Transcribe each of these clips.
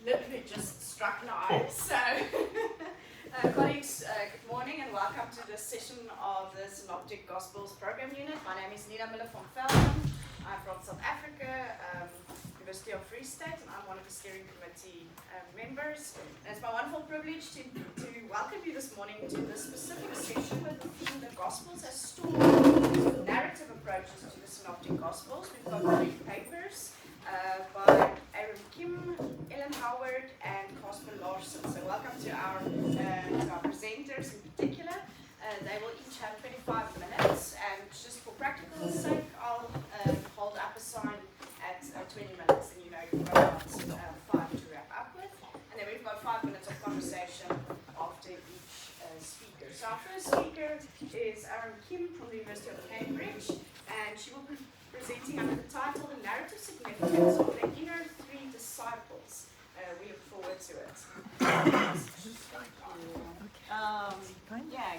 literally just struck now. So, colleagues, good morning and welcome to this session of the Synoptic Gospels Program Unit. My name is Nina Miller from Veldam. I'm from South Africa, University of Free State, and I'm one of the steering committee members. And it's my wonderful privilege to welcome you this morning to this specific session with the theme, the Gospels as stories, narrative approaches to the Synoptic Gospels. We've got 3 papers by Ahreum, Ellen Howard, and Casper Larsen. So welcome to our presenters in particular. They will each have 25 minutes, and just for practical sake, I'll hold up a sign at 20 minutes, and you know you've got about 5 to wrap up with. And then we've got 5 minutes of conversation after each speaker. So our first speaker is Ahreum from the University of Cambridge, and she will be presenting under the title, The Narrative Significance of the Inner 3 Disciples. We look forward to it.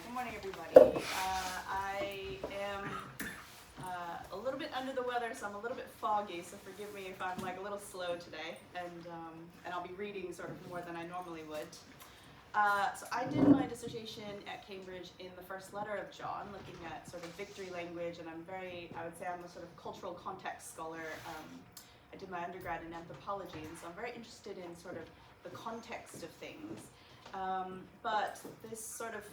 Good morning everybody. I am a little bit under the weather, so I'm a little bit foggy, so forgive me if I'm like a little slow today, and I'll be reading sort of more than I normally would. So I did my dissertation at Cambridge in the first letter of John, looking at sort of victory language, and I would say I'm a sort of cultural context scholar. I did my undergrad in anthropology, and so I'm very interested in sort of the context of things. But this sort of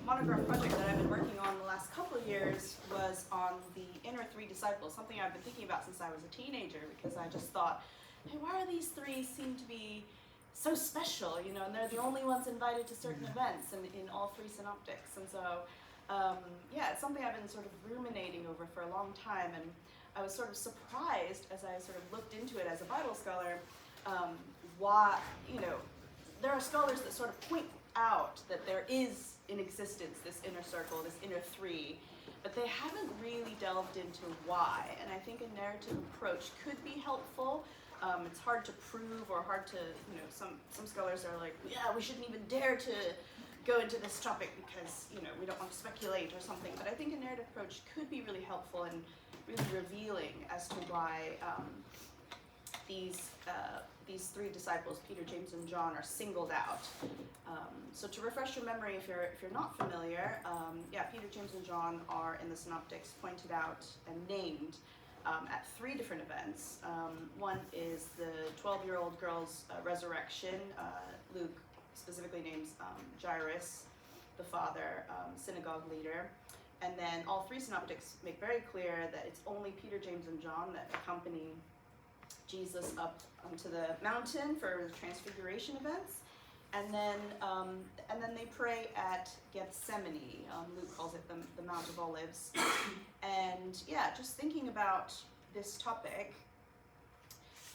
monograph project that I've been working on the last couple of years was on the inner 3 disciples, something I've been thinking about since I was a teenager, because I just thought, hey, why are these 3 seem to be so special, you know, and they're the only ones invited to certain events in all 3 synoptics. And so, it's something I've been sort of ruminating over for a long time, and I was sort of surprised as I sort of looked into it as a Bible scholar, why, you know, there are scholars that sort of point out that there is in existence this inner circle, this inner 3, but they haven't really delved into why, and I think a narrative approach could be helpful. It's hard to prove, or hard to, you know, some scholars are like, yeah, we shouldn't even dare to go into this topic because, you know, we don't want to speculate or something, but I think a narrative approach could be really helpful and really revealing as to why these 3 disciples, Peter, James, and John, are singled out. So to refresh your memory, if you're not familiar, Peter, James, and John are in the synoptics pointed out and named at 3 different events. One is the 12-year-old girl's resurrection. Luke specifically names Jairus, the father, synagogue leader. And then all 3 synoptics make very clear that it's only Peter, James, and John that accompany Jesus up onto the mountain for the transfiguration events. And then they pray at Gethsemane. Luke calls it the Mount of Olives. And just thinking about this topic,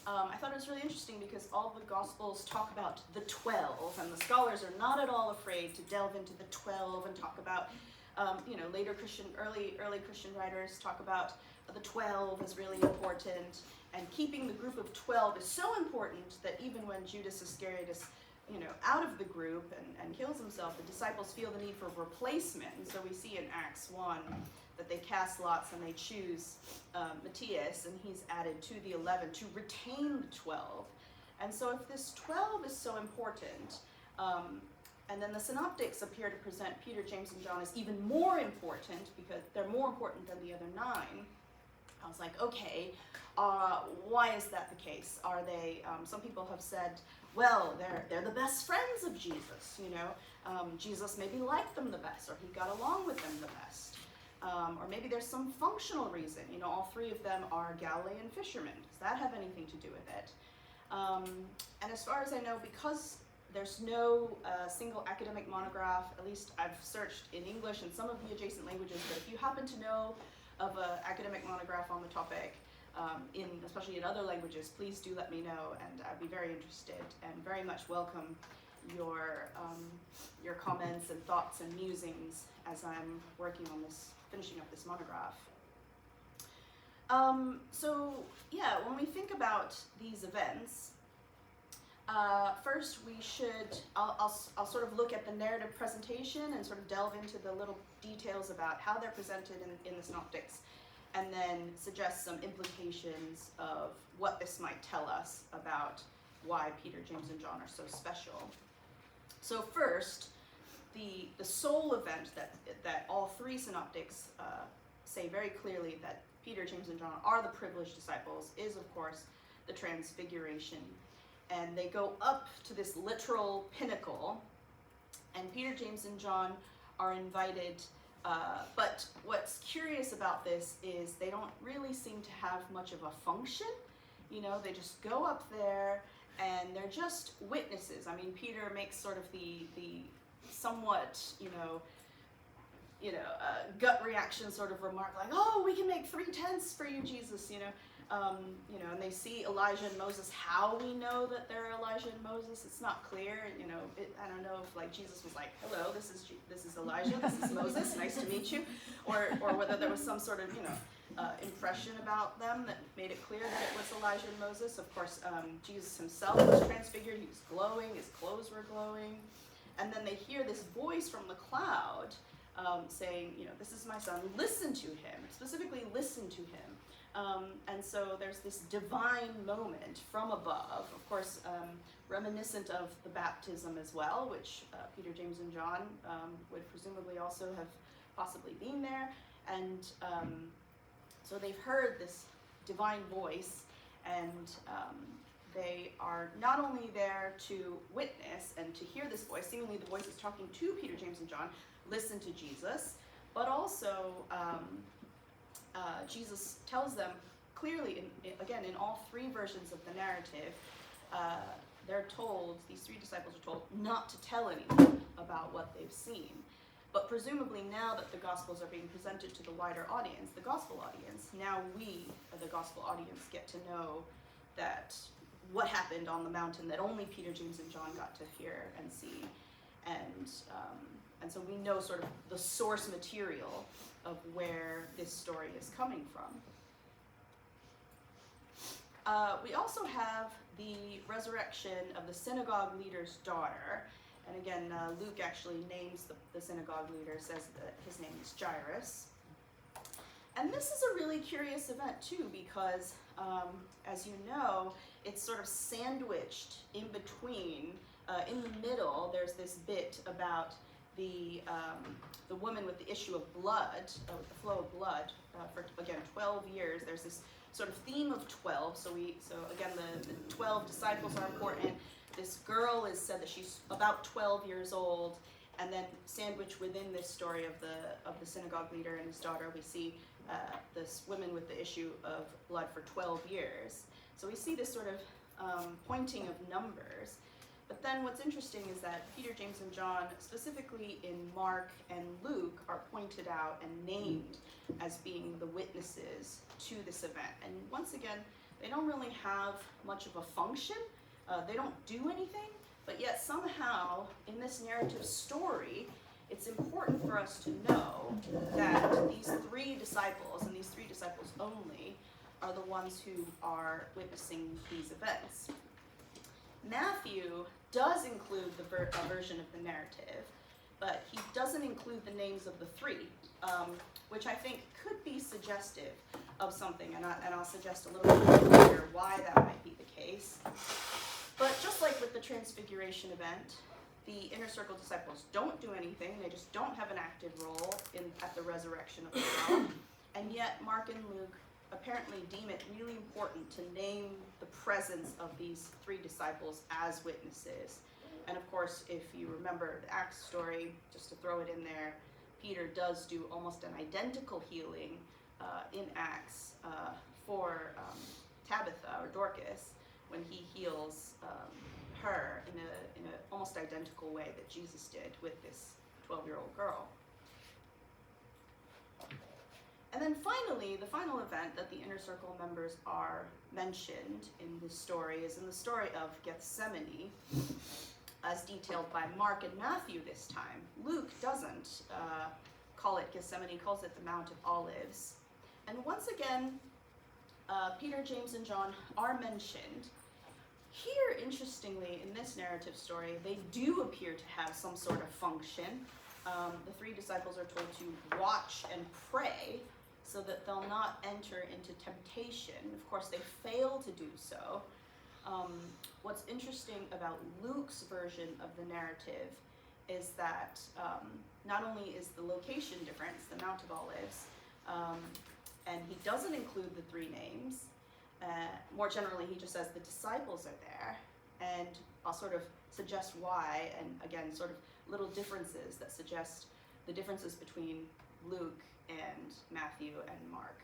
I thought it was really interesting because all the Gospels talk about the 12, and the scholars are not at all afraid to delve into the 12 and talk about, later early Christian writers talk about the 12 is really important, and keeping the group of 12 is so important that even when Judas Iscariot is, out of the group and kills himself, the disciples feel the need for replacement. And so we see in Acts 1 that they cast lots and they choose Matthias, and he's added to the 11 to retain the 12. And so if this 12 is so important, and then the synoptics appear to present Peter, James, and John as even more important because they're more important than the other 9, I was like, okay, why is that the case? Are they, some people have said, well, they're the best friends of Jesus, Jesus maybe liked them the best, or he got along with them the best. Or maybe there's some functional reason, all 3 of them are Galilean fishermen. Does that have anything to do with it? And as far as I know, because there's no single academic monograph, at least I've searched in English and some of the adjacent languages, but if you happen to know of an academic monograph on the topic, especially in other languages, please do let me know, and I'd be very interested and very much welcome your comments and thoughts and musings as I'm working on finishing up this monograph. When we think about these events, first I'll sort of look at the narrative presentation and sort of delve into the little details about how they're presented in the synoptics, and then suggest some implications of what this might tell us about why Peter, James, and John are so special. So first, the sole event that all three synoptics say very clearly that Peter, James, and John are the privileged disciples is, of course, the Transfiguration. And they go up to this literal pinnacle, and Peter, James, and John are invited. But what's curious about this is they don't really seem to have much of a function. They just go up there and they're just witnesses. I mean, Peter makes sort of the somewhat, gut reaction sort of remark, like, "Oh, we can make 3 tents for you, Jesus," and they see Elijah and Moses. How we know that they're Elijah and Moses, it's not clear. I don't know if like Jesus was like, "Hello, this is Elijah, this is Moses, nice to meet you," or whether there was some sort of impression about them that made it clear that it was Elijah and Moses. Of course, Jesus himself was transfigured. He was glowing. His clothes were glowing, and then they hear this voice from the cloud saying, "This is my son. Listen to him." Specifically, listen to him. And so there's this divine moment from above, of course, reminiscent of the baptism as well, which Peter, James, and John would presumably also have possibly been there. And so they've heard this divine voice, and they are not only there to witness and to hear this voice, seemingly the voice is talking to Peter, James, and John, listen to Jesus, but also Jesus tells them clearly, in all three versions of the narrative, these three disciples are told not to tell anyone about what they've seen. But presumably now that the Gospels are being presented to the wider audience, the Gospel audience, now we, the Gospel audience, get to know that what happened on the mountain that only Peter, James, and John got to hear and see. And so we know sort of the source material of where this story is coming from. We also have the resurrection of the synagogue leader's daughter. And again, Luke actually names the synagogue leader, says that his name is Jairus. And this is a really curious event too, because as you know, it's sort of sandwiched in between. In the middle, there's this bit about the woman with the issue of blood, with the flow of blood, for again 12 years. There's this sort of theme of 12. So again, the 12 disciples are important. This girl is said that she's about 12 years old, and then sandwiched within this story of the synagogue leader and his daughter, we see this woman with the issue of blood for 12 years. So we see this sort of pointing of numbers. But then what's interesting is that Peter, James, and John, specifically in Mark and Luke, are pointed out and named as being the witnesses to this event. And once again, they don't really have much of a function. They don't do anything, but yet somehow in this narrative story, it's important for us to know that these three disciples, and these three disciples only, are the ones who are witnessing these events. Matthew does include a version of the narrative, but he doesn't include the names of the three, which I think could be suggestive of something, and I'll suggest a little bit later why that might be the case. But just like with the Transfiguration event, the inner circle disciples don't do anything. They just don't have an active role at the resurrection of the world. And yet Mark and Luke apparently deem it really important to name the presence of these three disciples as witnesses. And of course, if you remember the Acts story, just to throw it in there, Peter does do almost an identical healing in Acts for Tabitha, or Dorcas, when he heals her in a almost identical way that Jesus did with this 12-year-old girl. And then finally, the final event that the inner circle members are mentioned in this story is in the story of Gethsemane, as detailed by Mark and Matthew this time. Luke doesn't call it Gethsemane, he calls it the Mount of Olives. And once again, Peter, James, and John are mentioned. Here, interestingly, in this narrative story, they do appear to have some sort of function. The three disciples are told to watch and pray so that they'll not enter into temptation. Of course, they fail to do so. What's interesting about Luke's version of the narrative is that not only is the location different, it's the Mount of Olives, and he doesn't include the three names. More generally, he just says the disciples are there, and I'll sort of suggest why, and again, sort of little differences that suggest the differences between Luke and Matthew and Mark.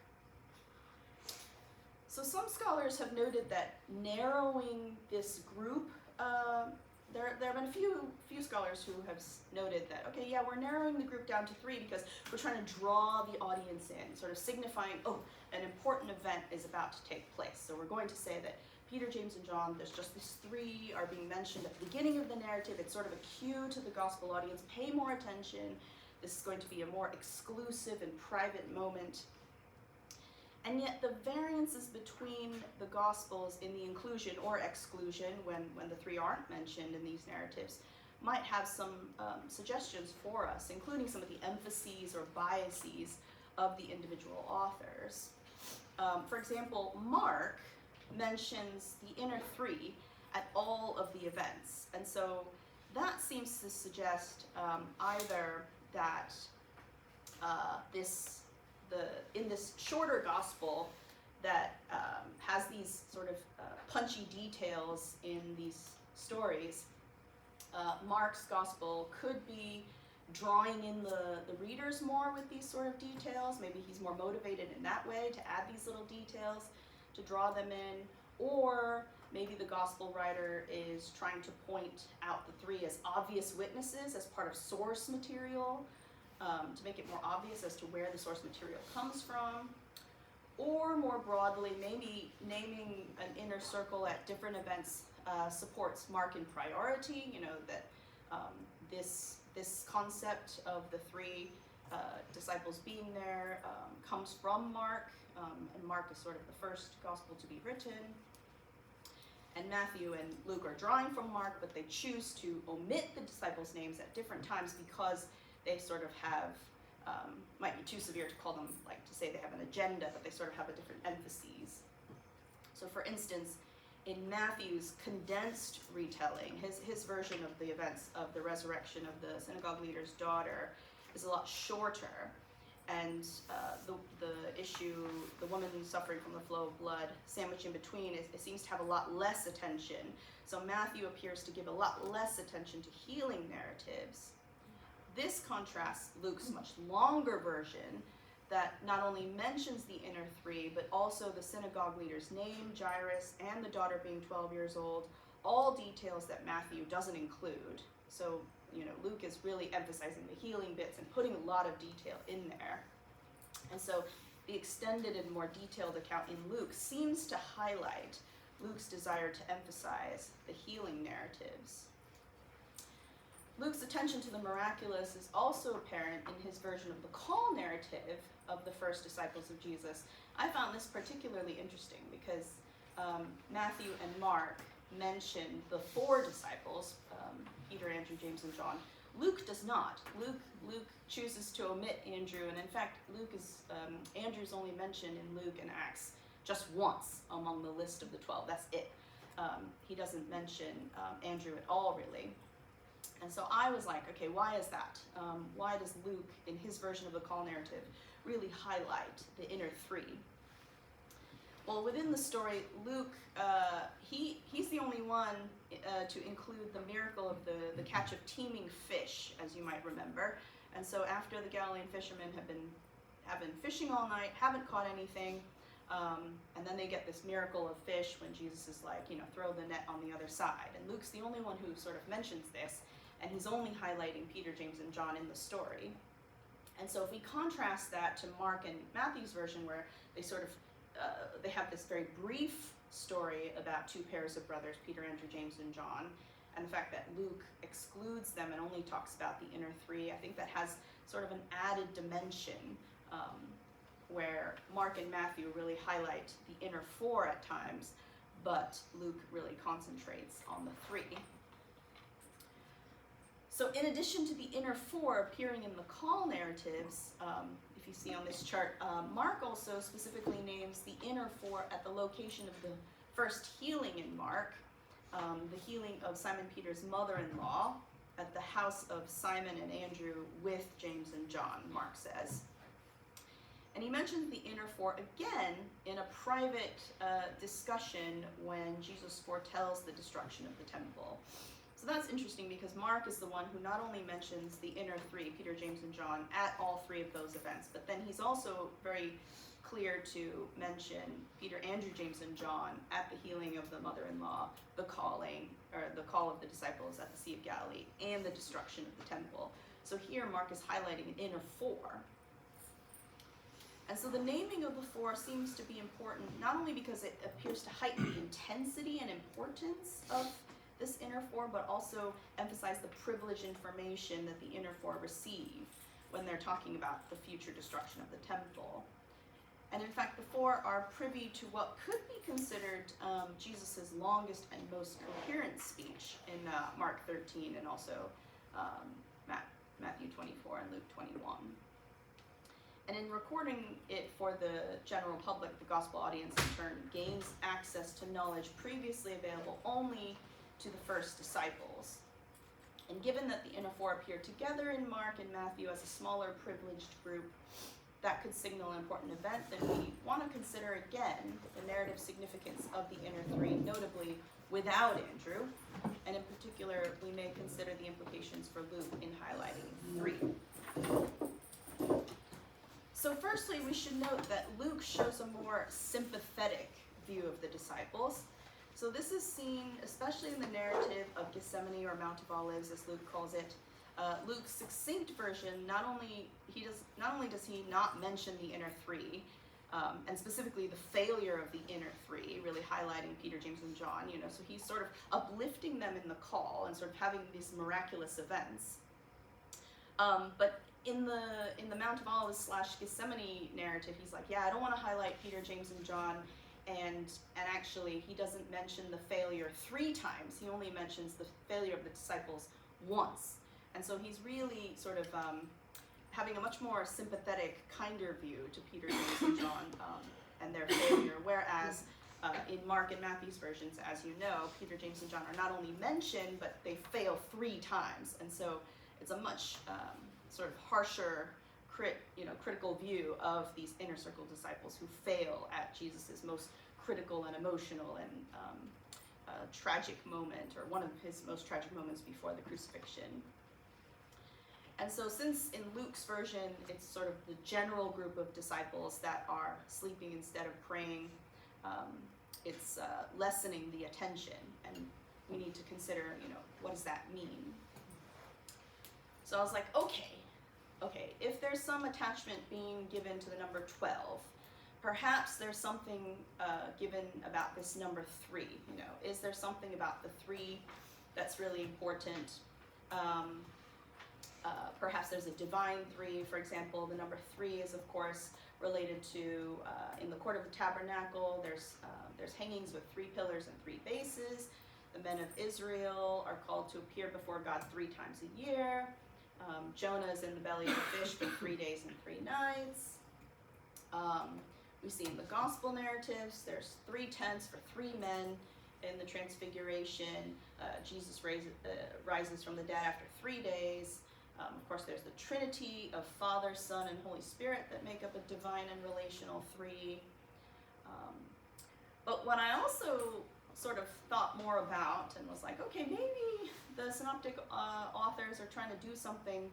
So some scholars have noted that narrowing this group, there have been a few scholars who have noted that, okay, yeah, we're narrowing the group down to three because we're trying to draw the audience in, sort of signifying, oh, an important event is about to take place. So we're going to say that Peter, James, and John, there's just these three are being mentioned at the beginning of the narrative. It's sort of a cue to the gospel audience. Pay more attention. This is going to be a more exclusive and private moment. And yet the variances between the Gospels in the inclusion or exclusion, when the three aren't mentioned in these narratives, might have some suggestions for us, including some of the emphases or biases of the individual authors. For example, Mark mentions the inner three at all of the events. And so that seems to suggest either that in this shorter gospel that has these sort of punchy details in these stories, Mark's gospel could be drawing in the readers more with these sort of details. Maybe he's more motivated in that way to add these little details to draw them in, or maybe the gospel writer is trying to point out the three as obvious witnesses as part of source material, to make it more obvious as to where the source material comes from, or more broadly, maybe naming an inner circle at different events supports Markan priority, that this concept of the three disciples being there comes from Mark, and Mark is sort of the first gospel to be written. And Matthew and Luke are drawing from Mark, but they choose to omit the disciples' names at different times because they sort of have, might be too severe to call them, like to say they have an agenda, but they sort of have a different emphases. So for instance, in Matthew's condensed retelling, his version of the events of the resurrection of the synagogue leader's daughter is a lot shorter, and the issue, the woman suffering from the flow of blood, sandwiched in between, it seems to have a lot less attention. So Matthew appears to give a lot less attention to healing narratives. This contrasts Luke's much longer version that not only mentions the inner three, but also the synagogue leader's name, Jairus, and the daughter being 12 years old, all details that Matthew doesn't include. So, Luke is really emphasizing the healing bits and putting a lot of detail in there. And so the extended and more detailed account in Luke seems to highlight Luke's desire to emphasize the healing narratives. Luke's attention to the miraculous is also apparent in his version of the call narrative of the first disciples of Jesus. I found this particularly interesting because Matthew and Mark mention the four disciples, Peter, Andrew, James, and John. Luke does not. Luke chooses to omit Andrew, and in fact, Andrew's only mentioned in Luke and Acts just once among the list of the 12. That's it. He doesn't mention Andrew at all, really. And so I was like, okay, why is that? Why does Luke, in his version of the call narrative, really highlight the inner three? Well, within the story, Luke, he's the only one to include the miracle of the catch of teeming fish, as you might remember. And so after the Galilean fishermen have been fishing all night, haven't caught anything, and then they get this miracle of fish when Jesus is like, throw the net on the other side. And Luke's the only one who sort of mentions this, and he's only highlighting Peter, James, and John in the story. And so if we contrast that to Mark and Matthew's version, where they sort of they have this very brief story about two pairs of brothers, Peter, Andrew, James, and John, and the fact that Luke excludes them and only talks about the inner three, I think that has sort of an added dimension where Mark and Matthew really highlight the inner four at times, but Luke really concentrates on the three. So in addition to the inner four appearing in the call narratives, if you see on this chart, Mark also specifically names the inner four at the location of the first healing in Mark, the healing of Simon Peter's mother-in-law at the house of Simon and Andrew with James and John, Mark says. And he mentions the inner four again in a private discussion when Jesus foretells the destruction of the temple. So that's interesting because Mark is the one who not only mentions the inner three, Peter, James, and John, at all three of those events, but then he's also very clear to mention Peter, Andrew, James, and John at the healing of the mother-in-law, the call of the disciples at the Sea of Galilee, and the destruction of the temple. So here Mark is highlighting an inner four. And so the naming of the four seems to be important, not only because it appears to heighten the intensity and importance of this inner four, but also emphasize the privileged information that the inner four receive when they're talking about the future destruction of the temple. And in fact, the four are privy to what could be considered Jesus' longest and most coherent speech in Mark 13 and also Matthew 24 and Luke 21. And in recording it for the general public, the gospel audience in turn gains access to knowledge previously available only to the first disciples. And given that the inner four appear together in Mark and Matthew as a smaller privileged group, that could signal an important event, then we want to consider again the narrative significance of the inner three, notably without Andrew. And in particular, we may consider the implications for Luke in highlighting three. So firstly, we should note that Luke shows a more sympathetic view of the disciples. So this is seen especially in the narrative of Gethsemane, or Mount of Olives as Luke calls it. Luke's succinct version, not only does he not mention the inner three, and specifically the failure of the inner three, really highlighting Peter, James, and John, so he's sort of uplifting them in the call and sort of having these miraculous events. But in the Mount of Olives / Gethsemane narrative, he's like, yeah, I don't want to highlight Peter, James, and John, and actually he doesn't mention the failure 3 times. He only mentions the failure of the disciples once. And so he's really sort of having a much more sympathetic, kinder view to Peter, James, and John and their failure, whereas in Mark and Matthew's versions, as you know, Peter, James, and John are not only mentioned, but they fail 3 times. And so it's a much sort of harsher, critical view of these inner circle disciples who fail at Jesus' most critical and emotional and tragic moment, or one of his most tragic moments before the crucifixion. And so since in Luke's version, it's sort of the general group of disciples that are sleeping instead of praying, it's lessening the attention, and we need to consider, what does that mean? So I was like, okay, if there's some attachment being given to the number 12, perhaps there's something given about this number 3, is there something about the 3 that's really important? Perhaps there's a divine 3, for example. The number 3 is, of course, related to, in the court of the tabernacle, there's hangings with 3 pillars and 3 bases. The men of Israel are called to appear before God 3 times a year. Jonah is in the belly of the fish for 3 days and 3 nights. We see in the gospel narratives, there's 3 tents for 3 men in the transfiguration. Jesus rises from the dead after 3 days. Of course, there's the Trinity of Father, Son, and Holy Spirit that make up a divine and relational 3. But when I also sort of thought more about and was like, okay, maybe the synoptic authors are trying to do something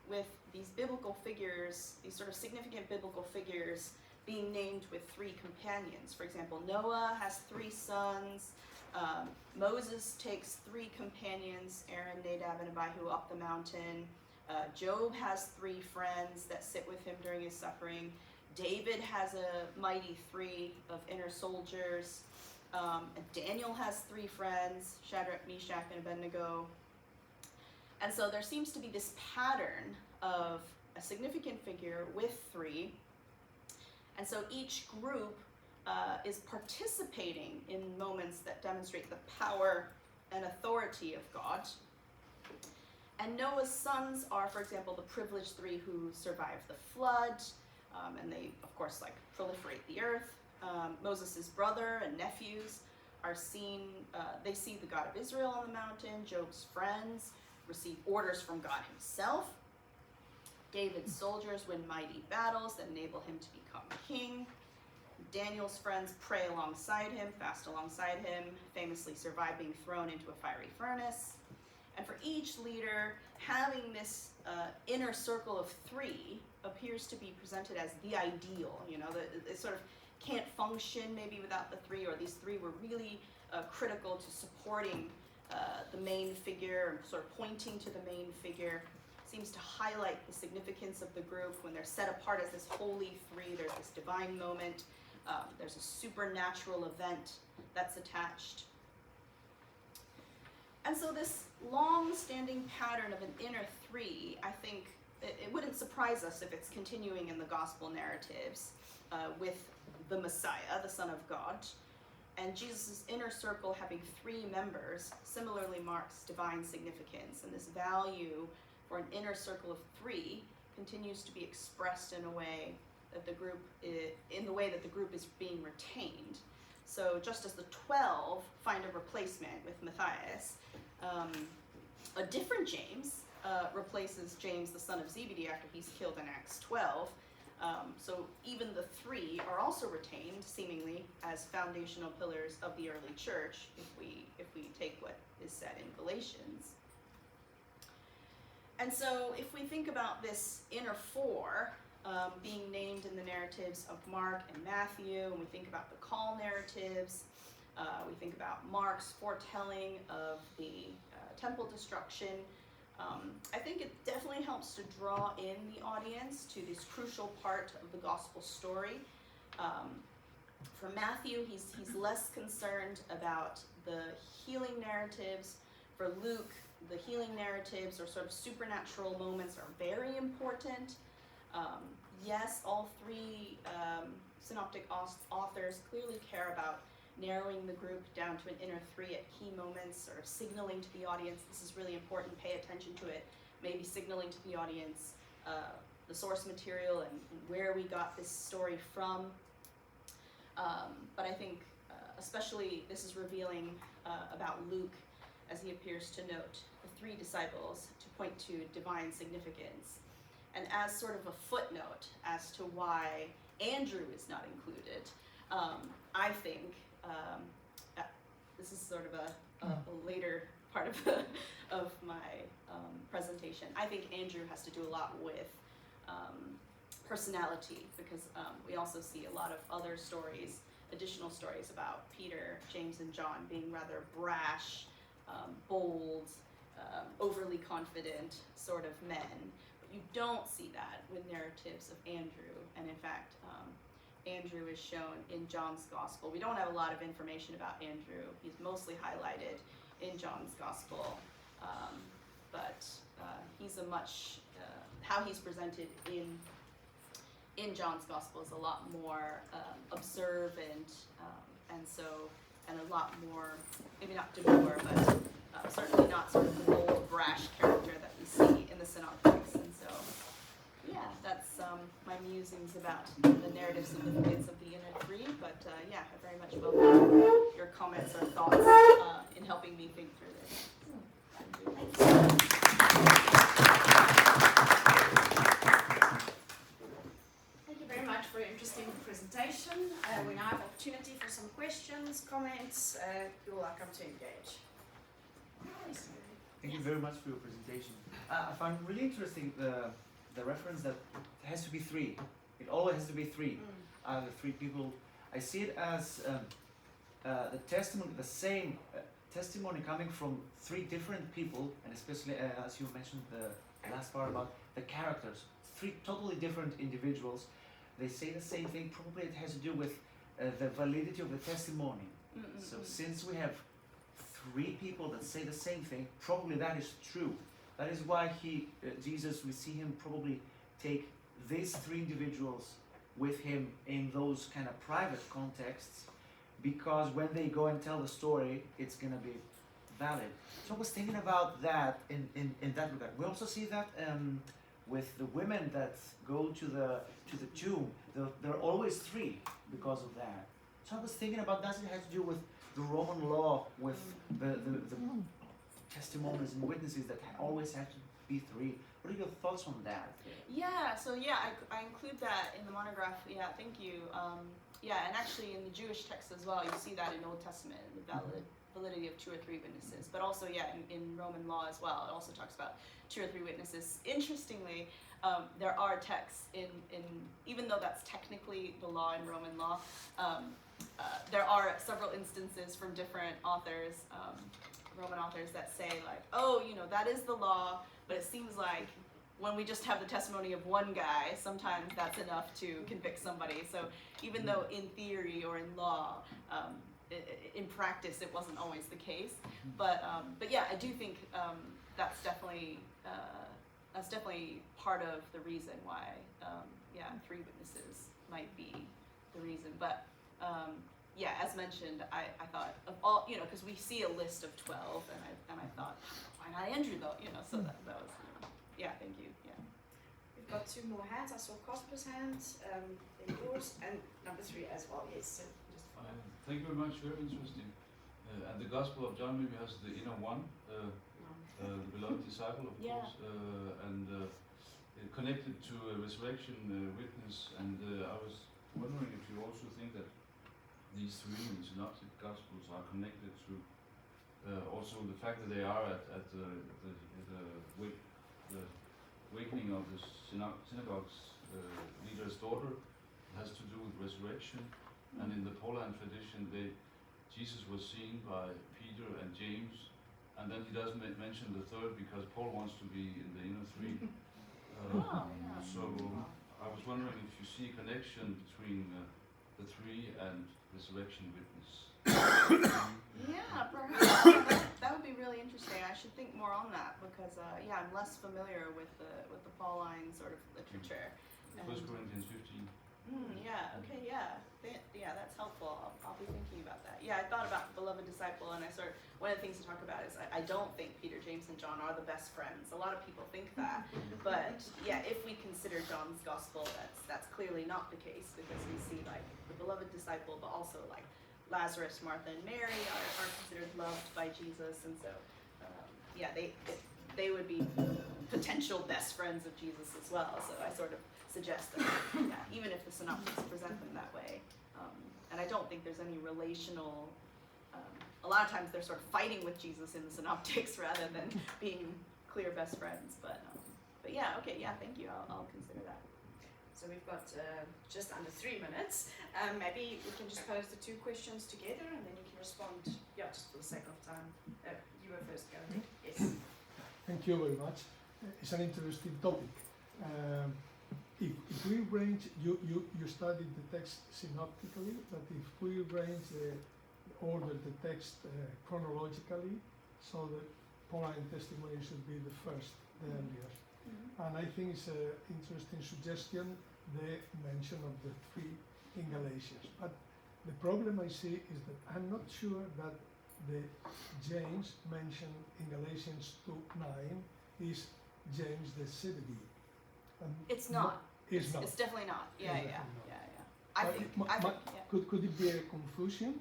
with these biblical figures, these sort of significant biblical figures being named with 3 companions. For example, Noah has 3 sons. Moses takes 3 companions, Aaron, Nadab, and Abihu, up the mountain. Job has 3 friends that sit with him during his suffering. David has a mighty 3 of inner soldiers. And Daniel has 3 friends, Shadrach, Meshach, and Abednego. And so there seems to be this pattern of a significant figure with 3. And so each group is participating in moments that demonstrate the power and authority of God. And Noah's sons are, for example, the privileged 3 who survive the flood, and they, of course, proliferate the earth. Moses' brother and nephews are seen, they see the God of Israel on the mountain. Job's friends receive orders from God himself. David's soldiers win mighty battles that enable him to become king. Daniel's friends pray alongside him, fast alongside him, famously survive being thrown into a fiery furnace. And for each leader, having this inner circle of three appears to be presented as the ideal. You know, it sort of can't function maybe without the three, or these three were really critical to supporting the main figure and sort of pointing to the main figure. Seems to highlight the significance of the group when they're set apart as this holy three. There's this divine moment. There's a supernatural event that's attached. And so this long-standing pattern of an inner three, I think it wouldn't surprise us if it's continuing in the gospel narratives with the Messiah, the Son of God. And Jesus' inner circle having three members similarly marks divine significance, and this value for an inner circle of three continues to be expressed in a way that the group is being retained. So just as the 12 find a replacement with Matthias, a different James replaces James, the son of Zebedee, after he's killed in Acts 12. So even the three are also retained, seemingly, as foundational pillars of the early church, if we take what is said in Galatians. And so if we think about this inner four being named in the narratives of Mark and Matthew, and we think about the call narratives, we think about Mark's foretelling of the temple destruction, I think it definitely helps to draw in the audience to this crucial part of the gospel story. For Matthew, he's less concerned about the healing narratives. For Luke, the healing narratives or sort of supernatural moments are very important. Yes, all three synoptic authors clearly care about narrowing the group down to an inner three at key moments, or signaling to the audience this is really important, pay attention to it, maybe signaling to the audience the source material and where we got this story from. But I think especially this is revealing about Luke as he appears to note the three disciples to point to divine significance, and as sort of a footnote as to why Andrew is not included. I think this is sort of a later part of my presentation. I think Andrew has to do a lot with personality, because we also see a lot of other stories, additional stories about Peter, James, and John being rather brash, bold, overly confident sort of men. But you don't see that with narratives of Andrew, and in fact, Andrew is shown in John's Gospel. We don't have a lot of information about Andrew. He's mostly highlighted in John's Gospel, but he's a much, how he's presented in John's Gospel is a lot more observant, and a lot more, maybe not demure, but certainly not sort of the bold, brash character that we see in the synoptics. And so, yeah, that's my musings about the narrative significance of the inner three. But yeah, I very much welcome your comments or thoughts in helping me think through this. Thank you very much for your interesting presentation. We now have opportunity for some questions, comments. You're welcome to engage. Thank you very much for your presentation. I found really interesting the reference that it has to be three. It always has to be three. The three people. I see it as the testimony, the same testimony coming from three different people, and especially as you mentioned the last part about the characters. Three totally different individuals. They say the same thing. Probably it has to do with the validity of the testimony. So since we have three people that say the same thing, probably that is true. That is why Jesus, we see him probably take these three individuals with him in those kind of private contexts, because when they go and tell the story, it's going to be valid. So I was thinking about that in that regard. We also see that with the women that go to the tomb. There are always three because of that. So I was thinking about, does it have to do with the Roman law with the testimonies and witnesses that always have to be three. What are your thoughts on that? Yeah, so yeah, I include that in the monograph. Yeah, thank you. Yeah, and actually in the Jewish text as well, you see that in Old Testament, the validity of 2 or 3 witnesses. But also, yeah, in Roman law as well, it also talks about 2 or 3 witnesses. Interestingly, there are texts in even though that's technically the law in Roman law, there are several instances from different authors, Roman authors, that say like, oh, you know, that is the law, but it seems like when we just have the testimony of one guy, sometimes that's enough to convict somebody. So even though in theory or in law, in practice it wasn't always the case, but yeah, I do think that's definitely part of the reason why yeah, 3 witnesses might be the reason. But yeah, as mentioned, I thought of all, you know, because we see a list of 12, and I thought, why not Andrew though, you know? So that was, you know, yeah, thank you. Yeah. We've got 2 more hands. I saw Casper's hand, then yours, and number 3 as well. Yes. So just follow. Thank you very much. Very interesting. And the Gospel of John maybe has the inner one, the beloved disciple, of course, and connected to a resurrection witness. And I was wondering if you also think that these 3 synoptic Gospels are connected to also the fact that they are at the awakening of the synagogue's leader's daughter. It has to do with resurrection. And in the Pauline tradition, Jesus was seen by Peter and James, and then he doesn't mention the 3rd because Paul wants to be in the inner 3. So I was wondering if you see a connection between the 3 and resurrection witness. Yeah, perhaps that would be really interesting. I should think more on that because yeah, I'm less familiar with the Pauline sort of literature. 1 Corinthians 15. Yeah. Okay. Yeah. Yeah. That's helpful. I'll be thinking about that. Yeah. I thought about the beloved disciple, and one of the things to talk about is I don't think Peter, James, and John are the best friends. A lot of people think that, but yeah, if we consider John's gospel, that's clearly not the case because we see like the beloved disciple, but also like Lazarus, Martha, and Mary are considered loved by Jesus, and so yeah, they would be potential best friends of Jesus as well. So I sort of suggest that yeah, even if the synoptics present them that way, and I don't think there's any relational. A lot of times they're sort of fighting with Jesus in the synoptics rather than being clear best friends. But yeah, okay, yeah, thank you. I'll consider that. So we've got just under 3 minutes. Maybe we can just pose the 2 questions together, and then you can respond. Yeah, just for the sake of time. You were first. Go ahead. Yes. Thank you very much. It's an interesting topic. If we range, you studied the text synoptically, but if we order the text chronologically, so the Pauline testimony should be the first, the earliest. And I think it's an interesting suggestion, the mention of the 3 in Galatians. But the problem I see is that I'm not sure that the James mentioned in Galatians 2:9 is James the Zebedee. It's not. It's not. It's definitely not. Yeah. It's definitely not. Yeah. I think. Yeah. Could it be a confusion?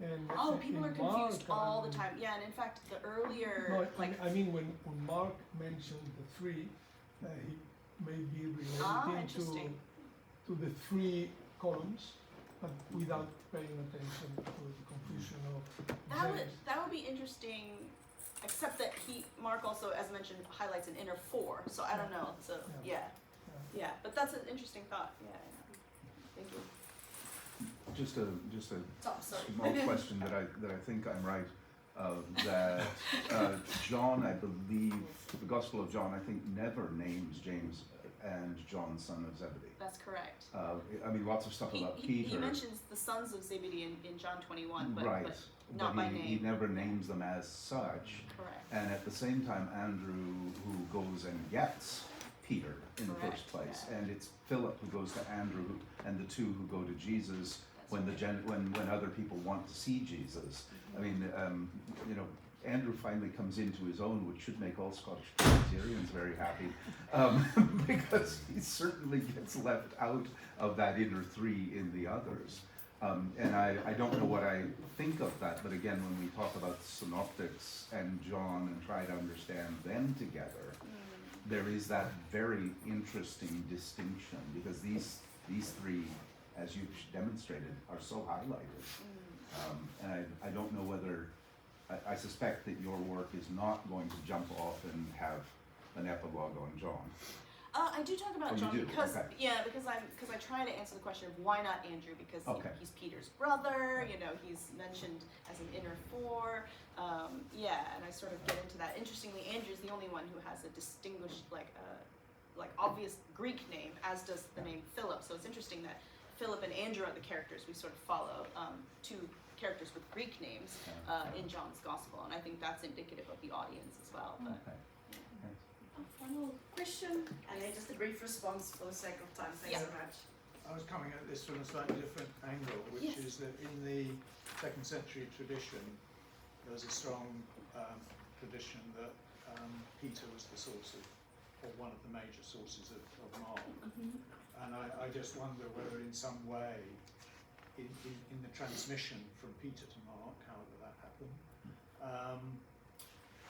And People are confused all the time. Yeah, and in fact, the earlier I mean when Mark mentioned the 3, he may be relating to the 3 columns, but without paying attention to the confusion of James. That would be interesting, except that Mark also, as mentioned, highlights an inner 4. So I don't know. So yeah. But that's an interesting thought. Yeah. Thank you. Just a small question that I think I'm right. That John, I believe, the Gospel of John, I think never names James and John, son of Zebedee. That's correct. I mean, lots of stuff about Peter. He mentions the sons of Zebedee in John 21, but but by name. He never names them as such. Correct. And at the same time, Andrew, who goes and gets Peter in the first place, and it's Philip who goes to Andrew, and the 2 who go to Jesus when other people want to see Jesus. I mean, you know, Andrew finally comes into his own, which should make all Scottish Presbyterians very happy, because he certainly gets left out of that inner 3 in the others. And I don't know what I think of that, but again, when we talk about synoptics and John and try to understand them together, there is that very interesting distinction, because these three, as you've demonstrated, are so highlighted. And I don't know whether, I suspect that your work is not going to jump off and have an epilogue on John. I do talk about Oh, you John do? because Okay. because I try to answer the question of why not Andrew, because you know, Okay. he's Peter's brother, you know, he's mentioned as an inner four, and I sort of get into that. Interestingly, Andrew's the only one who has a distinguished, like obvious Greek name, as does the name Philip. So it's interesting that Philip and Andrew are the characters we sort of follow, two characters with Greek names in John's Gospel, and I think that's indicative of the audience as well. But Okay. Final question, and then just a brief response for the sake of time. Thanks so much. I was coming at this from a slightly different angle, which Yes. is that in the 2nd century tradition, there was a strong tradition that Peter was the source of, or one of the major sources of Mark. And I just wonder whether in some way, in the transmission from Peter to Mark, however that happened,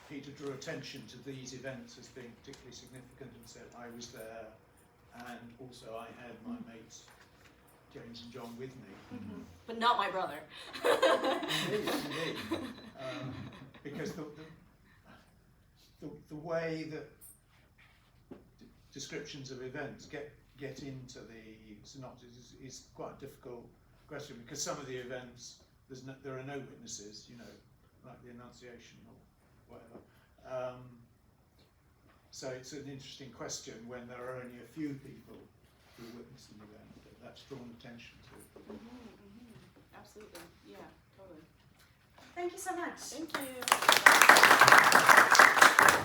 Peter drew attention to these events as being particularly significant and said, I was there, and also I had my mates James and John with me. but not my brother. Indeed. Because the way that descriptions of events get into the synopsis is quite a difficult question, because some of the events there are no witnesses, you know, like the Annunciation or whatever. So it's an interesting question when there are only a few people who witnessed an event that's drawn attention to. Absolutely, yeah, totally. Thank you so much. Thank you.